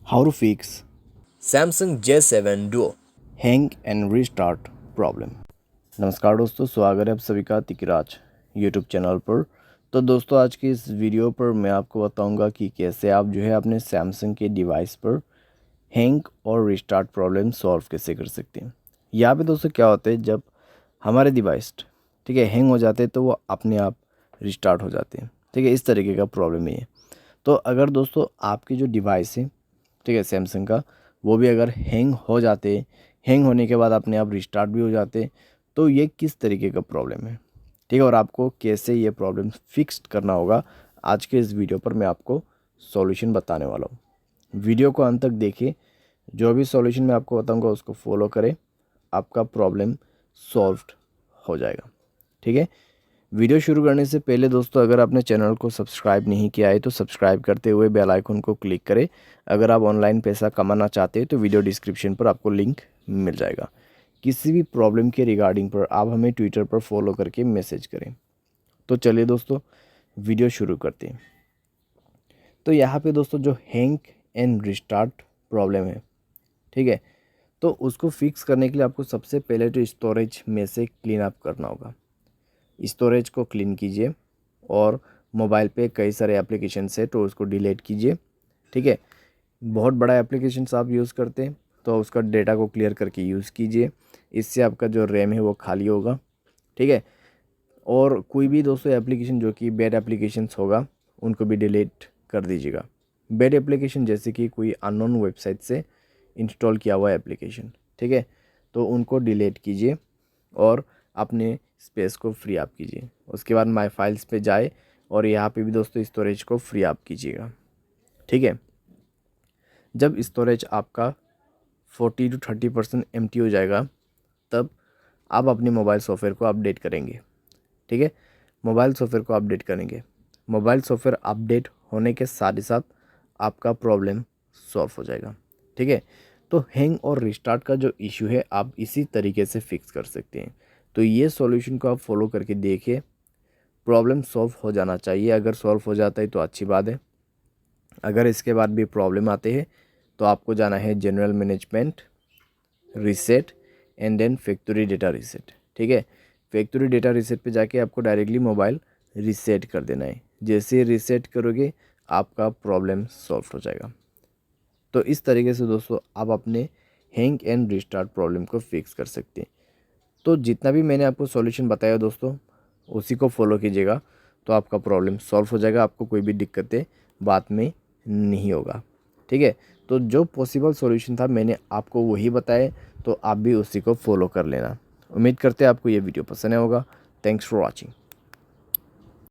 How to fix Samsung J7 Duo। Hang and restart problem. नमस्कार दोस्तों, स्वागत है आप सभी का तिकराज यूट्यूब चैनल पर। तो दोस्तों, आज की इस वीडियो पर मैं आपको बताऊंगा कि कैसे आप जो है अपने सैमसंग के डिवाइस पर हैंग और रीस्टार्ट प्रॉब्लम सॉल्व कैसे कर सकते हैं। यहाँ पे दोस्तों क्या होता है, जब हमारे डिवाइस ठीक है हैंग हो जाते हैं तो वो अपने आप रिस्टार्ट हो जाते हैं। ठीक है, इस तरीके का प्रॉब्लम है ये। तो अगर दोस्तों आपकी जो डिवाइस है, ठीक है सैमसंग का, वो भी अगर हैंग हो जाते, हैंग होने के बाद अपने आप रिस्टार्ट भी हो जाते, तो ये किस तरीके का प्रॉब्लम है, ठीक है, और आपको कैसे ये प्रॉब्लम फिक्स करना होगा, आज के इस वीडियो पर मैं आपको सॉल्यूशन बताने वाला हूँ। वीडियो को अंत तक देखिए, जो भी सॉल्यूशन मैं आपको बताऊँगा उसको फॉलो करें, आपका प्रॉब्लम सॉल्व हो जाएगा। ठीक है, वीडियो शुरू करने से पहले दोस्तों, अगर आपने चैनल को सब्सक्राइब नहीं किया है तो सब्सक्राइब करते हुए बेल आइकन को क्लिक करें। अगर आप ऑनलाइन पैसा कमाना चाहते हैं तो वीडियो डिस्क्रिप्शन पर आपको लिंक मिल जाएगा। किसी भी प्रॉब्लम के रिगार्डिंग पर आप हमें ट्विटर पर फॉलो करके मैसेज करें। तो चलिए दोस्तों, वीडियो शुरू करते हैं। तो यहाँ पे दोस्तों जो हैंग एंड रिस्टार्ट प्रॉब्लम है, ठीक है, तो उसको फिक्स करने के लिए आपको सबसे पहले तो स्टोरेज में से क्लीन अप करना होगा। स्टोरेज को क्लीन कीजिए और मोबाइल पे कई सारे एप्लीकेशंस है तो उसको डिलीट कीजिए। ठीक है, बहुत बड़ा एप्लीकेशंस आप यूज़ करते हैं तो उसका डेटा को क्लियर करके यूज़ कीजिए। इससे आपका जो रैम है वो खाली होगा। ठीक है, और कोई भी दोस्तों एप्लीकेशन जो कि बैड एप्लीकेशंस होगा उनको भी डिलीट कर दीजिएगा। बैड एप्लीकेशन जैसे कि कोई अननोन वेबसाइट से इंस्टॉल किया हुआ एप्लीकेशन, ठीक है, तो उनको डिलीट कीजिए और अपने स्पेस को फ्री अप कीजिए। उसके बाद माय फाइल्स पे जाए और यहाँ पे भी दोस्तों स्टोरेज को फ्री अप कीजिएगा। ठीक है, जब स्टोरेज आपका 40 to 30% एम्प्टी हो जाएगा, तब आप अपने मोबाइल सॉफ्टवेयर को अपडेट करेंगे। ठीक है, मोबाइल सॉफ्टवेयर को अपडेट करेंगे। मोबाइल सॉफ्टवेयर अपडेट होने के साथ ही साथ आपका प्रॉब्लम सॉल्व हो जाएगा। ठीक है, तो हैंग और रिस्टार्ट का जो इशू है आप इसी तरीके से फिक्स कर सकते हैं। तो ये सॉल्यूशन को आप फॉलो करके देखिए, प्रॉब्लम सॉल्व हो जाना चाहिए। अगर सॉल्व हो जाता है तो अच्छी बात है। अगर इसके बाद भी प्रॉब्लम आते हैं तो आपको जाना है general management, reset and then factory data reset. ठीक है, फैक्ट्री डेटा रीसेट पे जाके आपको डायरेक्टली मोबाइल रीसेट कर देना है। जैसे ही रीसेट करोगे आपका प्रॉब्लम सॉल्व हो जाएगा। तो इस तरीके से दोस्तों आप अपने हैंग एंड रिस्टार्ट प्रॉब्लम को फिक्स कर सकते हैं। तो जितना भी मैंने आपको सॉल्यूशन बताया दोस्तों, उसी को फॉलो कीजिएगा तो आपका प्रॉब्लम सॉल्व हो जाएगा। आपको कोई भी दिक्कतें बाद में नहीं होगा। ठीक है, तो जो पॉसिबल सॉल्यूशन था मैंने आपको वही बताया, तो आप भी उसी को फॉलो कर लेना। उम्मीद करते हैं आपको ये वीडियो पसंद आया होगा। Thanks for watching.